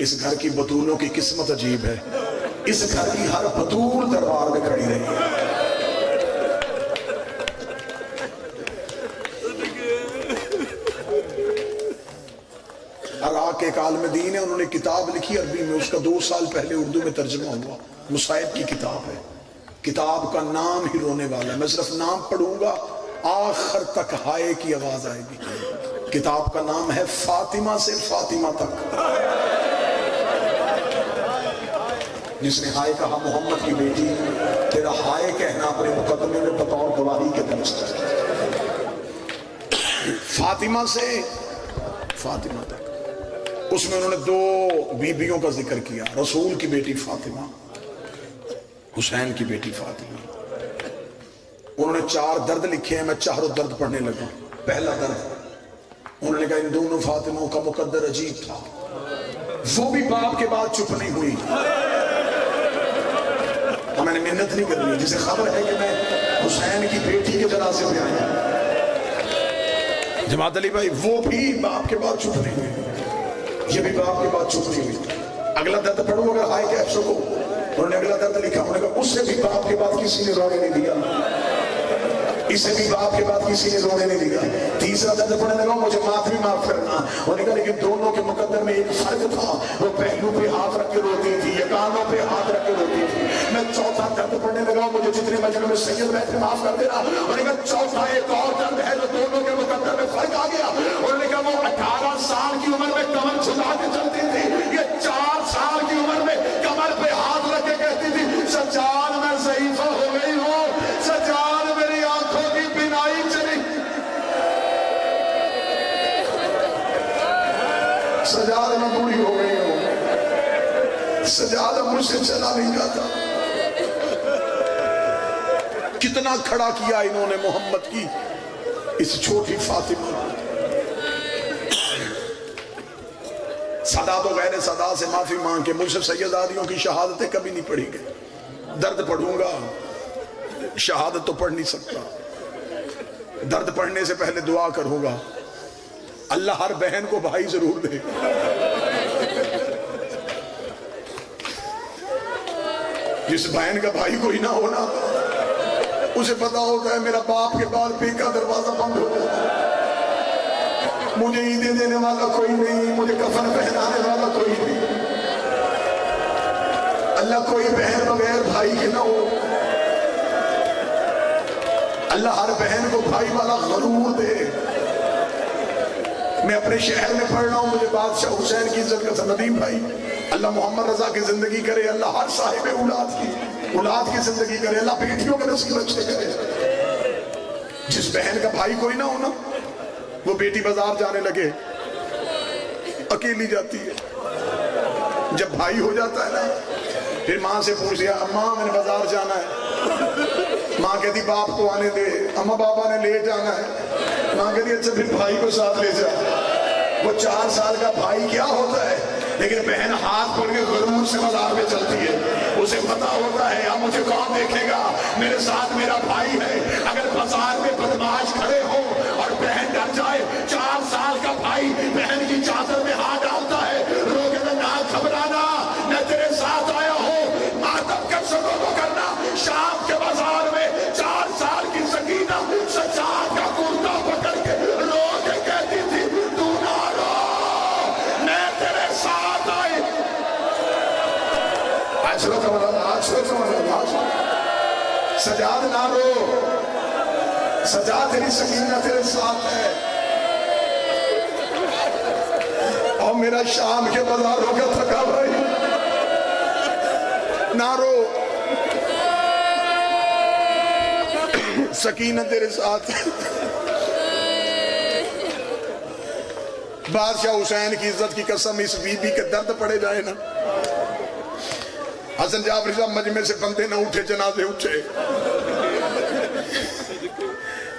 اس گھر کی بطولوں کی قسمت عجیب ہے، اس گھر کی ہر بطول دربار میں کھڑی رہی ہے۔ عراق کے ایک عالم دین ہے، انہوں نے کتاب لکھی عربی میں، اس کا 2 سال پہلے اردو میں ترجمہ ہوا، مصائب کی کتاب ہے۔ کتاب کا نام ہی رونے والا ہے، میں صرف نام پڑھوں گا آخر تک ہائے کی آواز آئے گی۔ کتاب کا نام ہے فاطمہ سے فاطمہ تک۔ جس نے ہائے کہا محمد کی بیٹی، تیرا ہائے کہنا اپنے مقدمے میں بطور گواہی کے درست ہے۔ فاطمہ سے فاطمہ تک، اس میں انہوں نے 2 بیبیوں کا ذکر کیا، رسول کی بیٹی فاطمہ، حسین کی بیٹی فاطمہ۔ انہوں نے 4 درد لکھے ہیں، میں چاروں درد پڑھنے لگا۔ پہلا درد، انہوں نے کہا ان دونوں فاطموں کا مقدر عجیب تھا، وہ بھی باپ کے بعد چپ نہیں ہوئی۔ اور میں نے محنت نہیں کرنی، جسے خبر ہے کہ میں حسین کی بیٹی کے جنازے پہ آیا، جماعت علی بھائی، وہ بھی باپ کے بعد چپ نہیں ہوئی، یہ بھی باپ کے بعد چپ نہیں ہوئی۔ اگلا درد پڑھو اگر ہائے کہ افسو کو، انہوں نے اگلا درد لکھا، انہوں نے کہا اس سے بھی باپ کے بعد کسی نے رونے نہیں دیا، اس سے بھی باپ کے بعد کسی نے رونے نہیں دیا۔ تیسرا درد پڑھنے لگا، مجھے معاف بھی معاف کرنا، انہوں نے کہا لیکن دونوں کے مقدر میں ایک فرق تھا، وہ پہلو پہ ہاتھ رکھ کے روتی تھی، یہ کانوں پہ ہاتھ رکھ کے روتی تھی۔ میں چوتھا درد پڑھنے لگا، مجھے جتنے مجلس میں سید بیٹھے معاف کر دینا، انہوں نے کہا چوتھا ایک اور درد ہے جو دونوں کے مقدر میں فرق آ گیا، انہوں نے کہا وہ 18 سال کی عمر میں کمر چھپا کے چلتی تھی، یہ 4 سال کی عمر میں کمر پہ ہاتھ رکھ کے کہتی تھی سجاد میں ضعیفہ ہو گئی ہوں، سجاد میری آنکھوں کی بینائی چلی، سجاد میں بوڑھی ہو گئی ہوں، سجاد مجھ سے چلا نہیں جاتا۔ کتنا کھڑا کیا انہوں نے محمد کی اس چھوٹی فاطمہ۔ صدا تو غیر صدا سے معافی مانگ کے، مجھ سے سیدادیوں کی شہادتیں کبھی نہیں پڑھی گئی، درد پڑھوں گا، شہادت تو پڑھ نہیں سکتا۔ درد پڑھنے سے پہلے دعا کروں گا، اللہ ہر بہن کو بھائی ضرور دے۔ جس بہن کا بھائی کوئی نہ ہونا، اسے پتا ہوتا ہے میرا باپ کے بعد پی کا دروازہ بند ہو جاتا ہے، مجھے عیدیں دینے والا کوئی نہیں، مجھے کفن پہنانے والا کوئی نہیں۔ اللہ کوئی بہن بغیر بھائی کے نہ ہو، اللہ ہر بہن کو بھائی والا غرور دے۔ میں اپنے شہر میں پڑھ رہا ہوں، مجھے بادشاہ حسین کی عزت کا ندیم بھائی، اللہ محمد رضا کی زندگی کرے، اللہ ہر صاحب اولاد کی زندگی کرے، اللہ بیٹیوں کے نصیب اچھے کرے۔ جس بہن کا بھائی کوئی نہ ہونا، وہ بیٹی بازار جانے لگے اکیلی جاتی ہے، جب بھائی ہو جاتا ہے نا، پھر ماں سے پوچھ لیا اماں میں نے بازار جانا ہے، ماں کہتی باپ کو آنے دے، اماں بابا نے لے جانا ہے، ماں کہتی اچھا پھر بھائی کو ساتھ لے جا۔ وہ 4 سال کا بھائی کیا ہوتا ہے، لیکن بہن ہاتھ پھوڑ کے غرور سے بازار میں چلتی ہے، اسے پتا ہوتا ہے اب مجھے کون دیکھے گا، میرے ساتھ میرا بھائی ہے۔ اگر بازار میں بدماش کھڑے ہو اور بہن ڈر جائے، 4 سال کا بھائی بہن کی چادر میں ہاتھ ڈالتا ہے، رو کے نہ گھبرانا، میں تیرے ساتھ آیا ہوں، ماتم کر سکو تو کرنا۔ شام کے بازار میں 4 سال کی سکینہ سجاد کا کرتا پکڑ کے رو کے کہتی تھی تو نہ رو، میں تیرے ساتھ آئی۔ سجاد نہ رو، سجاد تیری سکینہ تیرے ساتھ ہے، اور میرا شام کے بازاروں کا تھکا بھائی نہ رو، سکینہ تیرے ساتھ ہے۔ بادشاہ حسین کی عزت کی قسم، اس بی بی کے درد پڑے جائے نا، حسن جعفری صاحب مجمع سے بندے نہ اٹھے، جنازے اٹھے،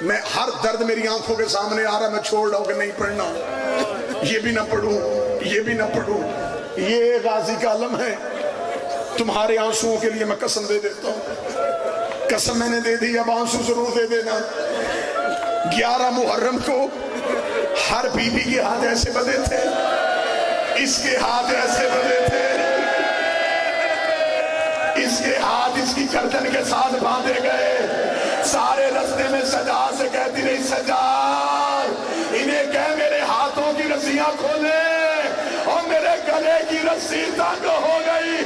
میں ہر درد میری آنکھوں کے سامنے آ رہا، میں چھوڑ رہا ہوں کہ نہیں پڑھنا، یہ بھی نہ پڑھوں، یہ بھی نہ پڑھوں، یہ غازی کا علم ہے۔ تمہارے آنسوؤں کے لیے میں قسم دے دیتا ہوں، قسم میں نے دے دی، اب آنسو ضرور دے دینا۔ 11 محرم کو ہر بی بی کے ہاتھ ایسے بدے تھے، اس کے ہاتھ ایسے بدے جس کی گردن کے ساتھ باندھے گئے، سارے رستے میں سجاد سے کہتی رہی سجاد انہیں کہہ میرے ہاتھوں کی رسیاں کھولے، اور میرے گلے کی رسی تنگ ہو گئی۔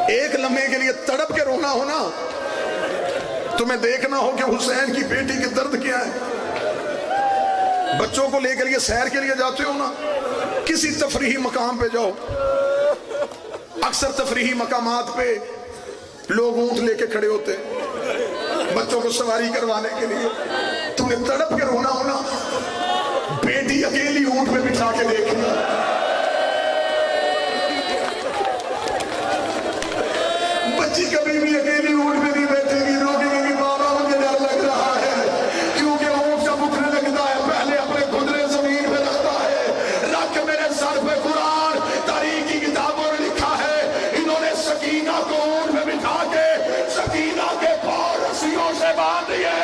ایک لمحے کے لیے تڑپ کے رونا ہونا، تمہیں دیکھنا ہو کہ حسین کی بیٹی کے درد کیا ہے۔ بچوں کو لے کے لیے سیر کے لیے جاتے ہو نا، کسی تفریحی مقام پہ جاؤ، اکثر تفریحی مقامات پہ لوگ اونٹ لے کے کھڑے ہوتے بچوں کو سواری کروانے کے لیے، تمہیں تڑپ کے رونا ہونا، بیٹی اکیلی اونٹ پہ بٹھا کے دیکھنا، بچی کبھی بھی اکیلی اونٹ پہ نہیں بیٹھے گی، روکے گی بابا مجھے ڈر لگ رہا ہے، کیونکہ اونٹ جب اٹھنے لگتا ہے پہلے اپنے گھٹنے زمین پہ رکھتا ہے، رکھ میرے سر پہ قرآن تاریخ کی کتابوں نے لکھا ہے انہوں نے سکینہ کو اونٹ پہ بٹھا کے سکینہ کے پاؤں رسیوں سے باندھ دیے،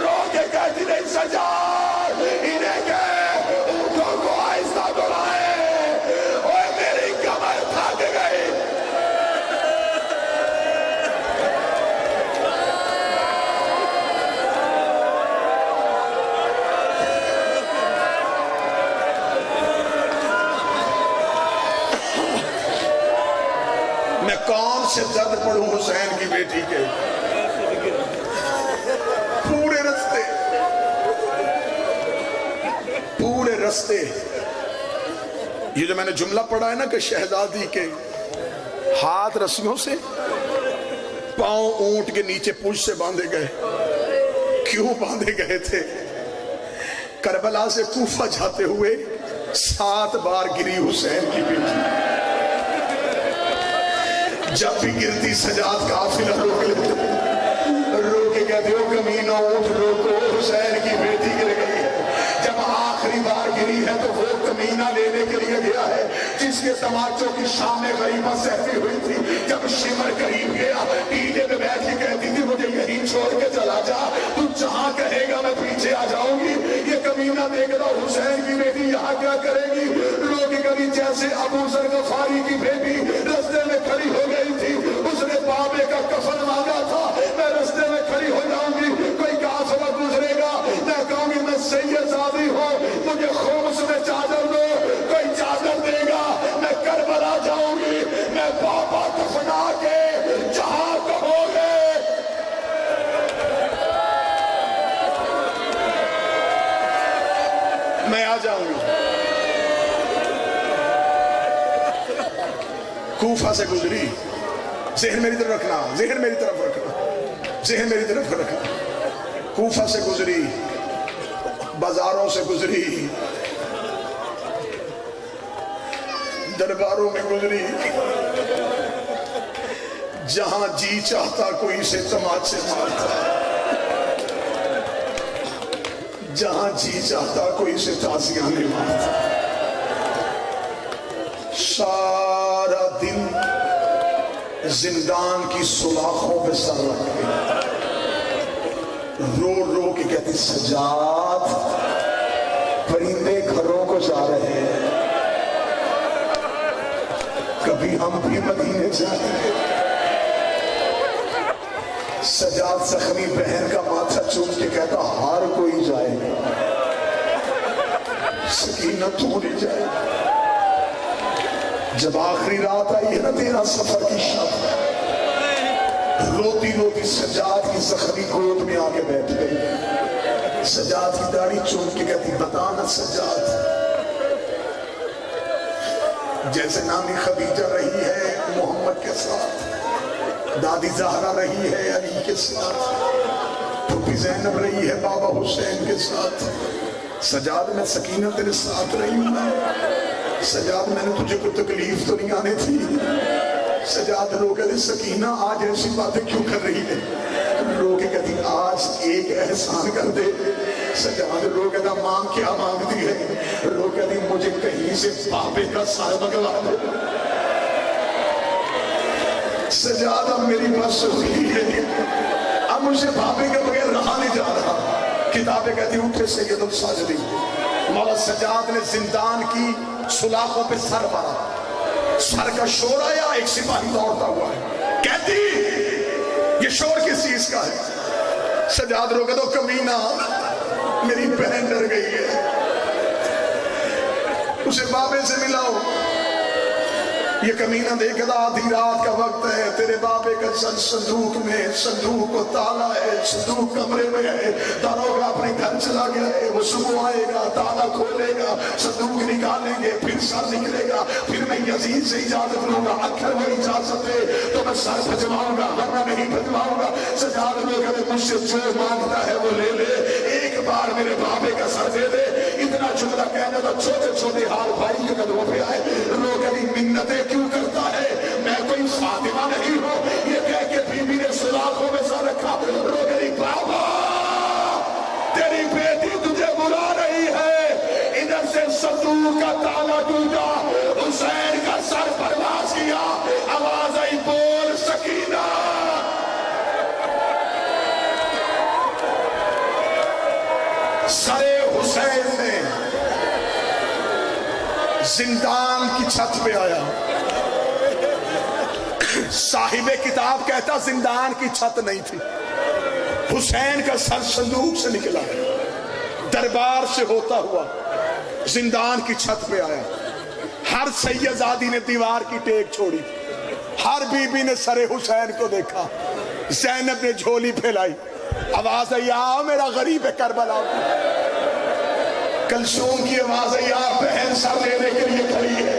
رو کے کہتی نہیں سجاد انہیں کہ اونٹوں کو آہستہ دوڑائے، اوے میری کمر تھک گئی۔ میں کون سے درد پڑھوں حسین کی بیٹی کے، پورے رستے یہ جو میں نے جملہ پڑھا ہے نا کہ شہزادی کے ہاتھ رسیوں سے، پاؤں اونٹ کے نیچے پوچھ سے باندھے گئے، کیوں باندھے گئے تھے؟ کربلا سے کوفہ جاتے ہوئے 7 بار گری حسین کی بیٹی، جب بھی گرتی سجاد قافلہ روک لیتے، رو کے کہتے ہو کمینہ اونٹ روکو حسین کی بیٹی گر گئی ہے۔ جب آخری بار گری ہے تو وہ کمینہ لینے کے لیے گیا ہے جس کے تماچوں کی شام غریبہ سہتی ہوئی تھی، جب شمر قریب گیا ٹیلے پہ بیٹھ کے کہتی تھی مجھے یہیں چھوڑ کے چلا جا، تو جہاں کہے گا میں پیچھے آ جاؤں گی۔ یہ کمینہ دیکھ رہا حسین کی بیٹی یہاں کیا کرے گی، لوگ کبھی جیسے ابو ذر غفاری کی بیٹی رستے میں کھڑی ہو گئی تھی، اس نے بابے کا کفن مانگا تھا، میں رستے میں کھڑی ہو جاؤں گی، کوئی کافلہ گزرے گا میں کہوں گی میں سید زادی ہوں مجھے خمس میں چادر دو، کوئی چادر دے گا میں کربلا جاؤں گی، میں بابا دفنا کے جہاں کہو گے۔ میں آ جاؤں گی۔ کوفہ سے گزری، ذہن میری طرف رکھنا، ذہن میری طرف رکھنا، ذہن میری طرف رکھنا، کوفہ سے گزری، بازاروں سے گزری، درباروں میں گزری، جہاں جی چاہتا کوئی سے تماچے مارتا، جہاں جی چاہتا کوئی سے تازیانے مارتا، سارا دن زندان کی سلاخوں پہ سر رکھ کے رو رو کے کہتی سجاد پرندے گھروں کو جا رہے ہیں، کبھی ہم بھی مدینے جائیں گے۔ سجاد زخمی بہن کا ماتھا چوم کے کہتا ہر کوئی جائے گا، سکینہ تو نہیں جائے گا۔ جب آخری رات آئی ہے نا تیرا سفر کی شب، روتی روتی سجاد کی زخمی گود میں آ کے بیٹھ گئی، سجاد کی داڑھی چوم کے کہتی بتانا سجاد، جیسے نانی خدیجہ رہی ہے محمد کے ساتھ، دادی زہرا رہی ہے علی کے ساتھ، پھوپھی زینب رہی ہے بابا حسین کے ساتھ، سجاد میں سکینہ تیرے ساتھ رہی ہوں، سجاد میں نے تجھے کوئی تکلیف تو نہیں آنے تھی۔ سجاد رو کہتے سکینہ آج ایسی باتیں کیوں کر رہی ہے، رو کے کہتی آج ایک احسان کر دے۔ سجاد رو کہتا ماں کیا مانگتی ہے، رو کہتی مجھے کہیں سے بابے کا سار منگوا دے۔ سجاد اب میری بس ہوئی ہے، اب مجھے بابے کے بغیر رہا نہیں جا رہا. کتابیں کہتی اٹھے سید الساجدین. مولا سجاد نے زندان کی سلاخوں پہ سر مارا. سر کا شور آیا, ایک سپاہی دوڑتا ہوا ہے. کہتی یہ شور کس چیز کا ہے؟ سجاد رو کہ دو کمینہ, میری بہن ڈر گئی ہے. اسے بابے سے ملاؤ. یہ کمینہ دیکھتا آدھی رات کا وقت ہے, تیرے بابے کا سر صندوق میں, صندوق کو تالا ہے, صندوق کمرے میں ہے. داروغہ اپنے گھر چلا گیا ہے, وہ صبح آئے گا, تالا کھولے گا, صندوق نکالیں گے, پھر سر نکلے گا, پھر میں یزید سے اجازت لوں گا, اکثر وہ اجازت ہے تو میں سر بھجواؤں گا, ورنہ نہیں بھجواؤں گا. سجاد لوگ اگر مجھ سے جو مانگتا ہے وہ لے لے, ایک بار میرے بابے کا سر دے دے. اتنا جملہ کہنا تو چھوٹے چھوٹے حال بھائی کے قدموں پہ آئے. لوگ ابھی منتیں کیوں کرتا ہے؟ میں کوئی فاطمہ نہیں ہوں. یہ کہہ کے بیوی نے سلاخوں میں سر رکھا. لوگ ابھی بابا تیری بیٹی تجھے بلا رہی ہے. ادھر سے صندوق کا تالا ٹوٹا, حسین کا سر پرواز کیا, آواز آئی بول سکینہ. سر حسین نے زندان کی چھت پہ آیا. صاحب کتاب کہتا زندان کی چھت نہیں تھی, حسین کا سر صندوق سے نکلا, دربار سے ہوتا ہوا زندان کی چھت پہ آیا. ہر سیدزادی نے دیوار کی ٹیک چھوڑی, ہر بی بی نے سر حسین کو دیکھا. زینب نے جھولی پھیلائی, آواز آئی آ میرا غریب ہے کربلا. کلثوم کی آواز آئی آ بہن سر لینے کے لیے کھڑی ہے.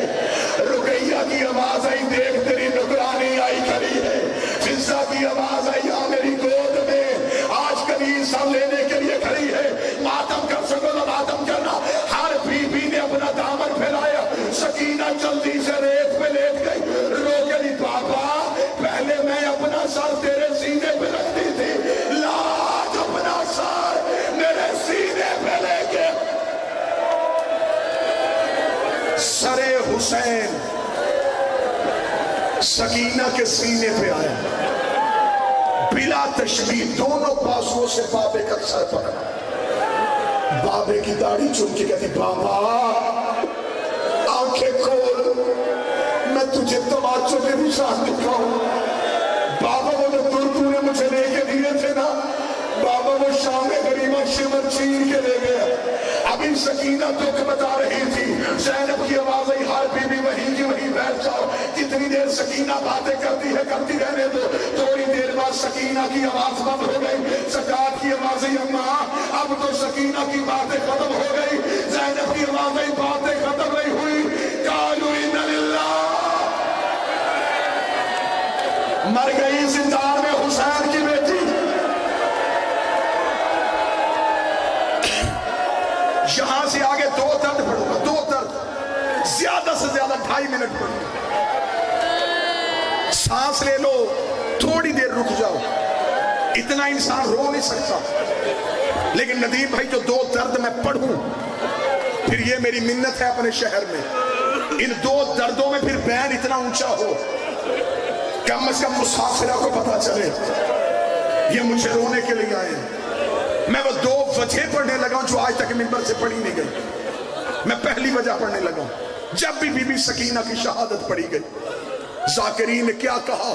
رقیہ کی آواز آئی دیکھ تیری نگرانی آئی کھڑی ہے. فضہ کی آواز آئی آ میری گود میں آج کبھی سر لینے کے لیے کھڑی ہے. ماتم کر سکو تو ماتم کرنا. ہر بی بی نے اپنا دامن پھیلایا. سکینہ جلدی سے ریت پہ لیٹ گئی. رو گئی بابا پہلے میں اپنا سر تیرے سینے پہ رکھتی تھی, لاج اپنا سر میرے سینے پہ لے کے. سر حسین سکینہ کے سینے پہ آیا, بلا تشبیہ دونوں بازوؤں سے بابے کا سر پکڑا. بابے کی داڑھی چوم کے کہتی بابا آنکھیں کھول, میں تجھے تماچوں کے نشان دکھاؤں. بابا وہ جو ترکوں نے مجھے لے کے دیے تھے نا, بابا وہ شام غریبہ شمر چین کے لے گیا. ابھی سکینہ دکھ بتا رہی تھی. زینب کی آواز آئی ہر بی بی وہیں کی وہیں بیٹھ جاؤ. کتنی دیر سکینہ باتیں کرتی ہے کرتی رہنے دو. تھوڑی دیر بعد سکینہ کی آواز بند ہو گئی. سجاد کی آواز آئی اماں اب تو سکینہ کی باتیں ختم ہو گئی. زینب کی آواز آئی باتیں ختم نہیں ہوئی. قالوا ان للہ. مر گئی زندان میں حسین کی بیٹی. یہاں سے آگے 2 درد پڑھوں گا, 2 درد, زیادہ سے زیادہ 2.5 منٹ پڑھوں گا. سانس لے لو, تھوڑی دیر رک جاؤ. اتنا انسان رو نہیں سکتا, لیکن ندیم بھائی جو 2 درد میں پڑھوں, پھر یہ میری منت ہے اپنے شہر میں, ان 2 دردوں میں پھر بین اتنا اونچا ہو, کم از کم مسافرہ کو پتا چلے یہ مجھے رونے کے لیے آئے ہیں. میں وہ 2 وجہ پڑھنے لگا ہوں جو آج تک ممبر سے پڑھی نہیں گئی. میں پہلی وجہ پڑھنے لگا ہوں جب بھی بی بی سکینہ کی شہادت پڑھی گئی. ذاکرین نے کیا کہا؟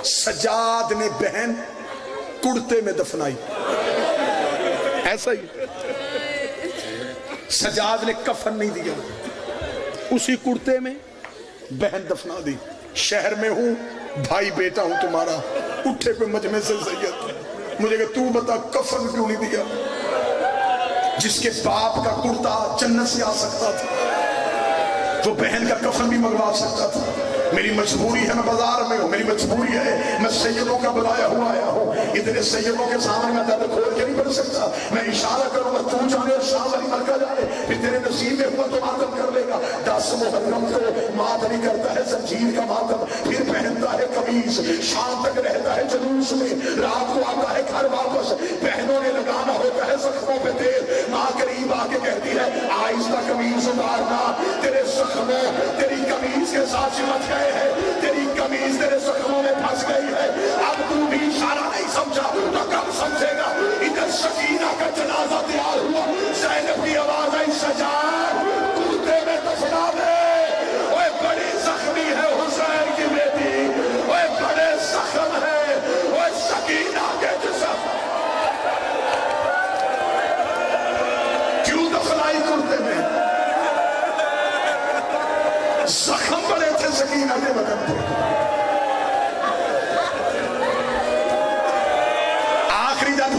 سجاد نے بہن کڑتے میں دفنائی. ایسا ہی سجاد نے کفن نہیں دیا, اسی کڑتے میں بہن دفنا دی. شہر میں ہوں, بھائی بیٹا ہوں تمہارا, اٹھے پہ مجمع سے سید مجھے کہ تو بتا کفن کیوں نہیں دیا؟ جس کے باپ کا کرتا جنت سے آ سکتا تھا وہ بہن کا کفن بھی منگوا سکتا تھا. میری مجبوری ہے, میں بازار میں ہوں, میری مجبوری ہے, میں سیدوں کا بلایا ہوا آیا ہوں. اتنے سیدوں کے سامنے میں درد کھول کے نہیں پڑھ سکتا. میں اشارہ کروں گا, تو جانے اور شاہ علی ملکہ جائے, پھر تیرے نصیب میں ہوا تو ماتم کر لے گا. 10 محرم کو ماتم کرتا ہے زنجیر کا ماتم, پھر پہنتا ہے قمیص, شام تک رہتا ہے جلوس میں, رات کو آتا ہے گھر واپس. بہنوں نے لگانا ہوتا ہے زخموں پہ تیل. ماں قریب آ کے کہتی ہے آہستہ قمیص اتارنا, تیرے زخموں تیری قمیص کے ساتھ چمٹ گئے ہے, تیری قمیص تیرے زخموں میں پھنس گئی ہے. اب تو بھی اشارہ نہیں سمجھا تو کب